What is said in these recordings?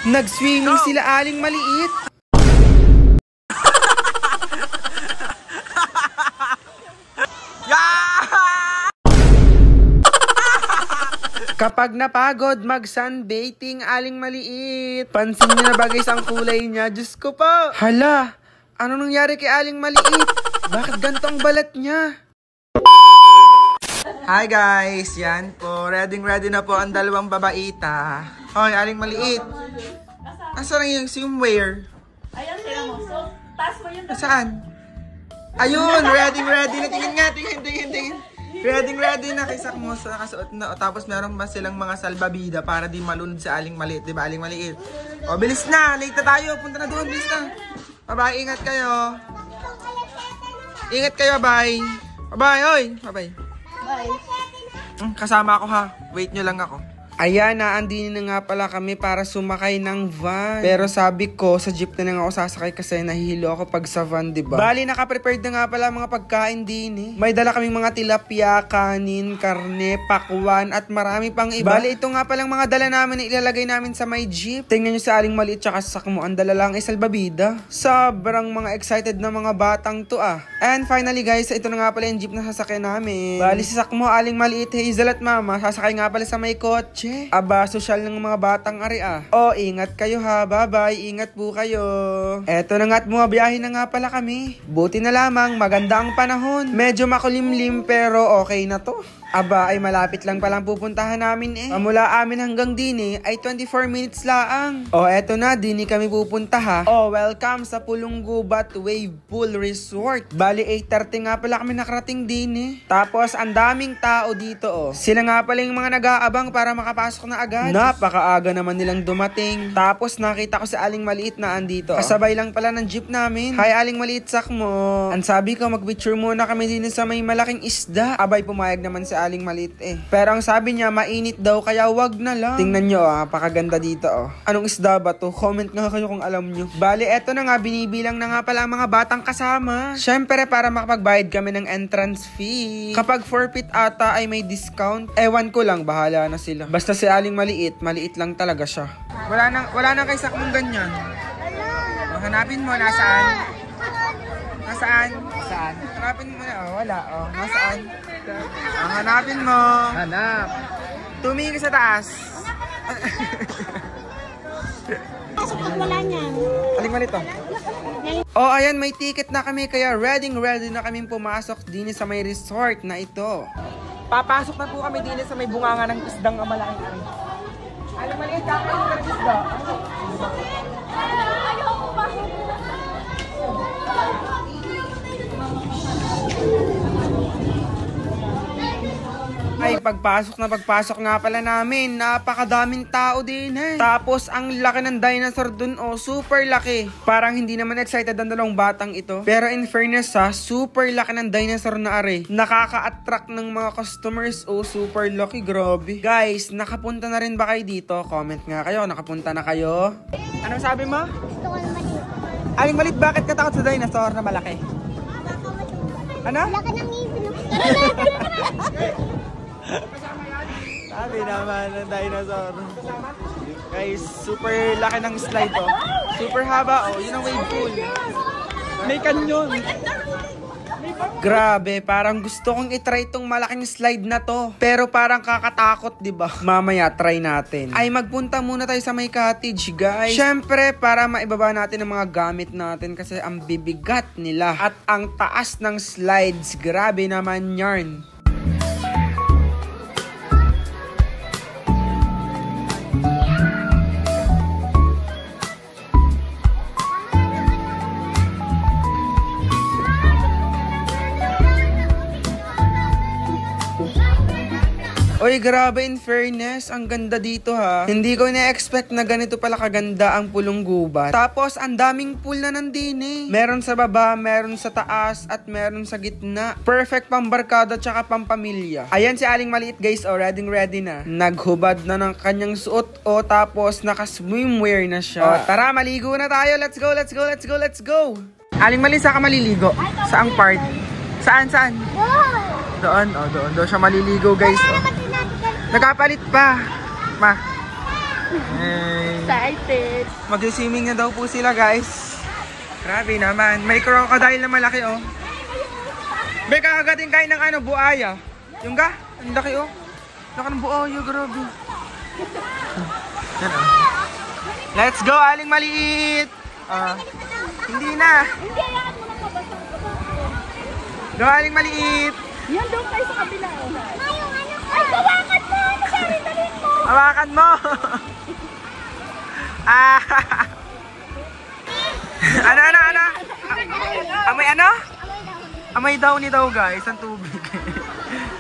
Nag-swimming sila Aling Maliit. Kapag napagod mag-sunbathing Aling Maliit. Pansin niyo na ba guys ang kulay niya? Diyos ko po. Hala, ano nangyari kay Aling Maliit? Bakit ganito ang balat niya? Hi guys, yan po. Ready na po ang dalawang babaita. Hoy, Aling Maliit. Nasaan yung swimwear? Ayan, sila mo. So, taas mo yun. Saan? Ayun, ready na. Tingin nga, tingin. Ready na kay Sakmo sa nakasuot na. O, tapos meron ba silang mga salbabida para di malunod sa Aling Maliit, di ba Aling Maliit? O, bilis na, late na tayo. Punta na doon, bilis na. Bye-bye, ingat kayo. Ingat kayo, bye. Bye-bye, oy. Bye-bye. Bye. Kasama ako ha. Wait nyo lang ako. Ayan, naandini na nga pala kami para sumakay ng van. Pero sabi ko, sa jeep na lang ako sasakay kasi nahihilo ako pag sa van, diba? Bali, naka-prepared na nga pala mga pagkain din eh. May dala kaming mga tilapia, kanin, karne, pakwan, at marami pang iba. Bali, ito nga palang mga dala namin na ilalagay namin sa may jeep. Tingnan nyo sa Aling Maliit tsaka sa Sakmo, ang dala lang ay salbabida. Sobrang mga excited na mga batang to ah. And finally guys, ito na nga pala yung jeep na sasakyan namin. Bali, si Sakmo, Aling Maliit, Hazel at Mama, sasakay nga pala sa may kotse. Aba, social ng mga batang ari ah. O, ingat kayo ha. Bye-bye. Ingat po kayo. Eto na nga at bumabiyahe na nga pala kami. Buti na lamang, maganda ang panahon. Medyo makulimlim pero okay na to. Aba, ay malapit lang palang pupuntahan namin eh. Mula amin hanggang dini ay 24 minutes laang. O, eto na, dini kami pupunta ha. O, welcome sa Pulunggubat Wave Pool Resort. Bali, 8:30 nga pala kami nakarating dini. Tapos, ang daming tao dito oh. Sila nga pala yung mga nag-aabang para makapasok na agad. Napakaaga naman nilang dumating. Tapos, nakita ko si Aling Maliit na andito. Kasabay lang pala ng jeep namin. Hi, Aling Maliit, Sakmo. Ang sabi ko, mag-picture muna kami din sa may malaking isda. Abay, pumayag naman si Aling Maliit eh. Pero ang sabi niya, mainit daw kaya wag na lang. Tingnan nyo ah, pakaganda dito oh. Anong isda ba to? Comment nga kayo kung alam nyo. Bali, eto na nga, binibilang na nga pala ang mga batang kasama. Syempre, para makapagbayad kami ng entrance fee. Kapag forfeit ata ay may discount. Ewan ko lang, bahala na sila. Basta si Aling Maliit, maliit lang talaga siya. Wala nang kay Sakmong ganyan. O, hanapin mo, nasaan? Nasaan? Saan? Hanapin mo na. Oh, wala. Oh, nasaan? Hanapin mo. Hanap. Tumingin sa taas. Wala niyan. Aling Maliit oh. Oh, ayan, may ticket na kami kaya ready na kaming pumasok din sa may resort na ito. Papasok na po kami din sa may bunganga ng isdang malaking ari. Aling Maliit, kakain ka ng isda. Ayoko pa. Ay, pagpasok nga pala namin, napakadaming tao din eh. Tapos, ang laki ng dinosaur dun oh, super laki. Parang hindi naman excited ang dalawang batang ito. Pero in fairness ha, super laki ng dinosaur na are. Nakaka-attract ng mga customers oh, super laki, grabe. Guys, nakapunta na rin ba kayo dito? Comment nga kayo, nakapunta na kayo? Anong sabi mo? Gusto ko naman dito. Aling Maliit, bakit ka takot sa dinosaur na malaki? Ano? Wala ka nang ngipin. Sabi naman ng dinosaur. Guys, super laki ng slide oh. Super haba oh, yun ang wave pool. May kanyon. Grabe, parang gusto kong itry itong malaking slide na to. Pero parang kakatakot, diba? Mamaya, try natin. Ay, magpunta muna tayo sa may cottage, guys. Syempre, para maibaba natin ang mga gamit natin kasi ang bibigat nila. At ang taas ng slides, grabe naman yarn. Oy, grabe, in fairness, ang ganda dito ha. Hindi ko na-expect na ganito pala kaganda ang Pulunggubat. Tapos, ang daming pool na nandini. Meron sa baba, meron sa taas, at meron sa gitna. Perfect pambarkada tsaka pampamilya. Ayan si Aling Maliit guys, oh, ready na. Naghubad na ng kanyang suot, oh, tapos naka-swimwear na siya. Oh, tara, maligo na tayo. Let's go. Aling Maliit, saan ka maliligo? Saang part? Saan? Doon siya maliligo guys. Oh. Nagkapalit pa. Ma. Excited. Mag-swimming na daw po sila, guys. Grabe naman. May crocodile na malaki, oh. May kakagating kayo ng ano, buaya. Yung ga? Ang laki, oh. Laki ng buaya, grabe. Yan, oh. Let's go, aling maliit. Hindi na. Hindi, ayan mo na mabasa. Go, aling maliit. Yan doon kayo sa kabila. Ay, kawakan mo! Dali mo! Hawakan mo. Ano? Amoy ano? Amoy downy daw, guys, ang tubig.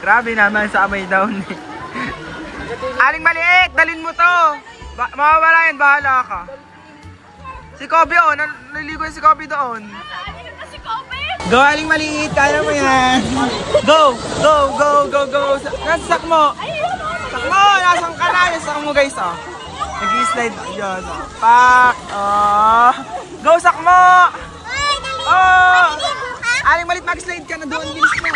Grabe naman sa amoy downy. Aling maliit, dalin mo to. Mawawala yan, bahala ka. Si Kobe, oh, naliligo yung si Kobe doon. Go, aling maliit, kaya mo yan. Go. Nasak mo. Sak mo, nasang ka na. Sak mo, guys, oh. Nag-i-slide yun, oh. Pak, oh. Go, sak mo. Oh. Aling maliit, mag-slide ka na doon, bilis mo.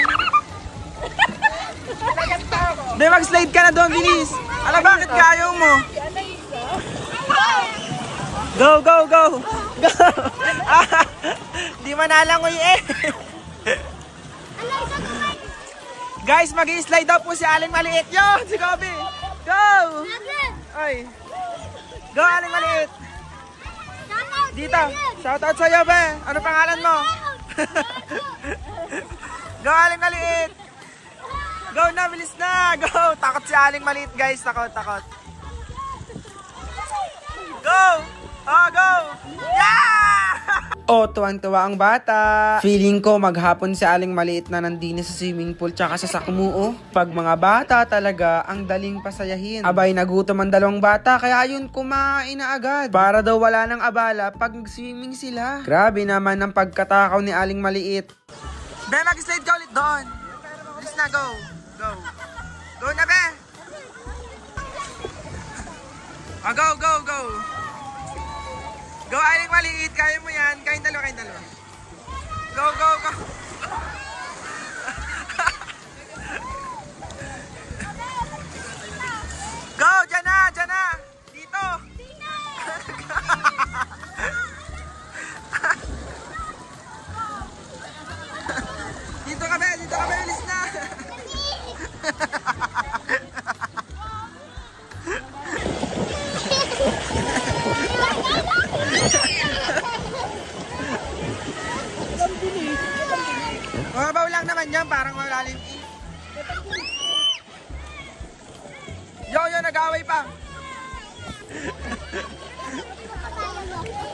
Hindi, mag-slide ka na doon, bilis. Alam, bakit kayaw mo? Go! Di manalangoy eh. Guys, mag-i-slide daw po si aling maliit. Yo, si Kobe. Go! Ay. Go, aling maliit. Dito. Shoutout sa'yo, be. Ano pangalan mo? Go, aling maliit. Go na, bilis na. Go. Takot si aling maliit, guys. Takot. Go! Oh, go! Yeah! Oh, tuwang-tuwa ang bata. Feeling ko maghapon si aling maliit na nandini sa swimming pool tsaka sa sakmuo. Pag mga bata talaga, ang daling pasayahin. Abay, nagutom ang dalawang bata, kaya yun kumain na agad. Para daw wala ng abala pag swimming sila. Grabe naman ang pagkatakaw ni aling maliit. Be, mag-slide ka ulit doon. Bilis na, go. Go na, be. Go. Go, aling maliit. Kaya mo yan. Kayong dalawa. Go. Go, dyan na. Dito. Dito ka, bilis na. Mababaw lang naman yan, parang malalim eh. Yo, nag-away pa.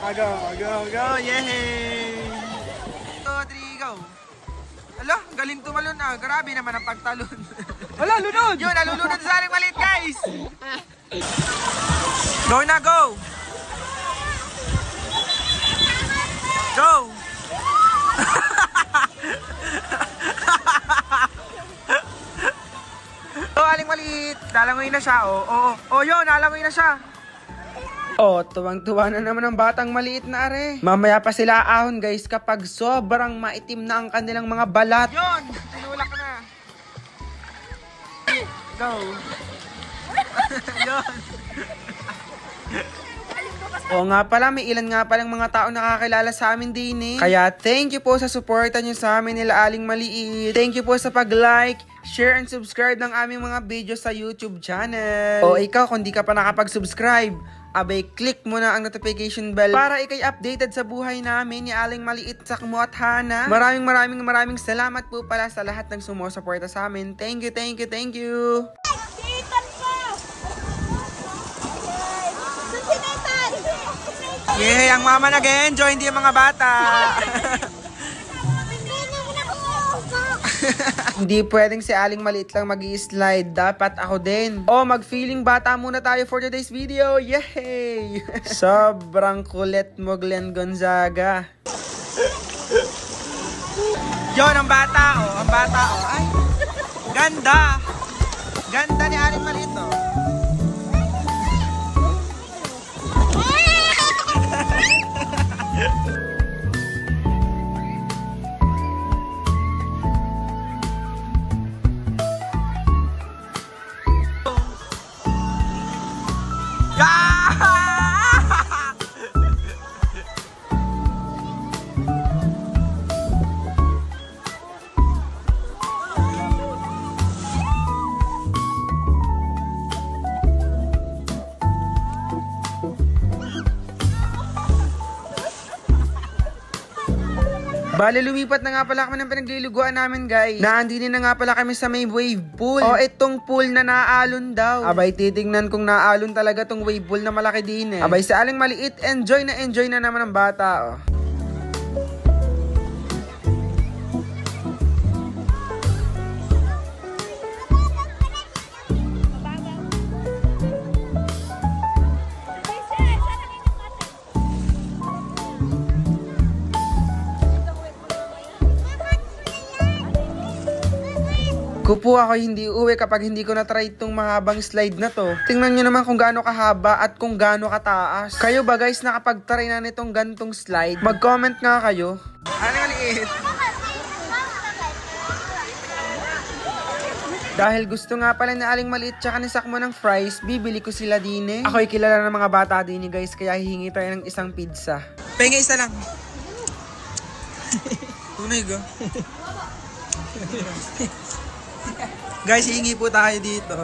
Go, yehey! 2, 3, go! Alo, galing tumalon ah. Grabe naman ang pagtalon. Wala, lunod! Yun, nalulunod sa aling maliit, guys! Go na, go! Go! Oh, aling maliit. Lalangoy na siya, oh, yun, nalangoy na siya. Oh, tuwang-tuwa na naman ang batang maliit na are. Mamaya pa sila ahon, guys, kapag sobrang maitim na ang kanilang mga balat. Yun, tinulak na. Go. Yun. Oo nga pala, may ilan nga palang mga tao nakakilala sa amin din eh. Kaya thank you po sa suporta nyo sa amin nila aling maliit. Thank you po sa pag-like, share, and subscribe ng aming mga videos sa YouTube channel. O ikaw, kung di ka pa nakapag-subscribe, abay, click mo na ang notification bell para ikay updated sa buhay namin ni aling maliit, Sakmo at Hana. Maraming salamat po pala sa lahat ng sumusuporta sa amin. Thank you. Yay, ang mama nag-enjoy, hindi yung mga bata. Hindi pwedeng si aling maliit lang mag-i-slide. Dapat ako din. Oh, mag-feeling bata muna tayo for today's video. Yay! Sobrang kulit mo, Glenn Gonzaga. Yon, ang bata, oh. Ay, ganda. Ganda ni aling maliit, oh. Yeah! Bale, lumipat na nga pala kami ng pinagliliguan namin, guys. Naandinin na nga pala kami sa may wave pool. O, itong pool na naaalon daw. Abay, titignan kung naaalon talaga tong wave pool na malaki din eh. Abay, si Aling Maliit, enjoy na naman ang bata, oh. Kupo ako hindi uwi kapag hindi ko na-try itong mahabang slide na to. Tingnan nyo naman kung gaano kahaba at kung gaano kataas. Kayo ba guys nakapag-try na nitong gantong slide? Mag-comment nga kayo. Ano maliit? Dahil gusto nga pala ni Aling Maliit tsaka ni Sakmo ng fries, bibili ko sila din eh. Ako'y kilala ng mga bata din guys, kaya hihingi tayo ng isang pizza. Pengi isa lang. Tunay ga. Guys, hihingi po tayo dito.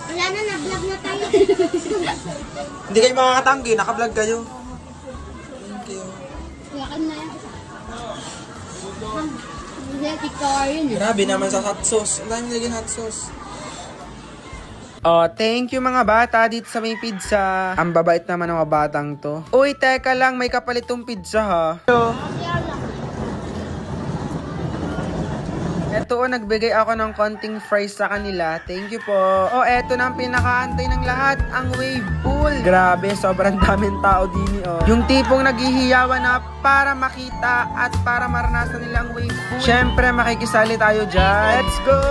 Wala na, na-vlog na tayo. Hindi kayo makakatanggi, naka-vlog kayo. Thank you. Yakan na yan. Hindi, grabe naman sa hot sauce. Ang dami nilagyan hot sauce. Oh, thank you mga bata dito sa may pizza. Ang babait naman ng mga batang to. Uy, teka lang, may kapalit tong pizza ha. Hello. Eto, nagbigay ako ng konting fries sa kanila. Thank you po. Oh, eto na ang pinakaantay ng lahat, ang wave pool. Grabe, sobrang daming tao din oh. Yung tipong naghihiyawan na para makita at para maranasan nila ang wave pool. Syempre, makikisali tayo dyan. Let's go!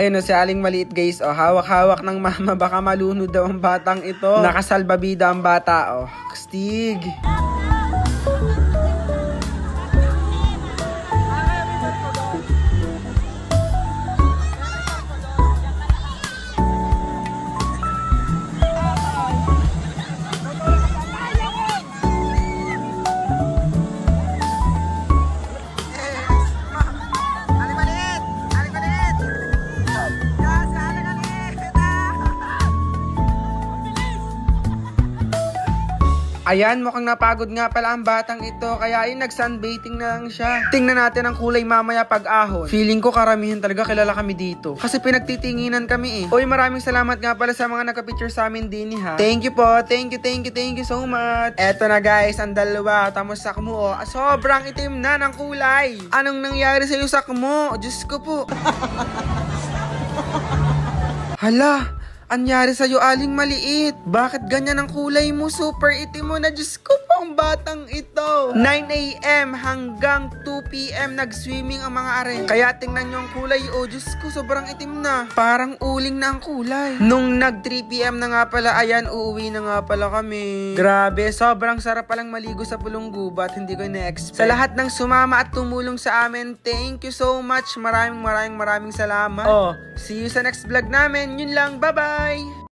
Ayun o, si Aling Maliit guys, oh, hawak-hawak ng mama, baka malunod daw ang batang ito. Nakasalbabida ang bata, oh. Stig. Ayan, mukhang napagod nga pala ang batang ito, kaya ayun, nag-sunbathing na lang siya. Tingnan natin ang kulay mamaya pag-ahon. Feeling ko karamihan talaga kilala kami dito, kasi pinagtitinginan kami eh. Uy, maraming salamat nga pala sa mga nagka-picture sa amin din ha. Thank you po, thank you so much. Eto na guys, ang dalawa, tamos Sakmo oh. Sobrang itim na ng kulay. Anong nangyari sa'yo Sakmo? Diyos ko po. Hala, anyari sa'yo Aling Maliit? Bakit ganyan ang kulay mo? Super itim mo na, Diyos ko po. akong batang ito. 9 a.m. hanggang 2 p.m. nag-swimming ang mga are. Kaya tingnan nyo ang kulay. Oh, Diyos ko, sobrang itim na. Parang uling na ang kulay. Nung nag 3 p.m. na nga pala, ayan, uuwi na nga pala kami. Grabe, sobrang sarap palang maligo sa Pulong Gubat. Hindi ko na-expect. Sa lahat ng sumama at tumulong sa amin, thank you so much. Maraming salamat. Oh, see you sa next vlog namin. Yun lang, bye-bye!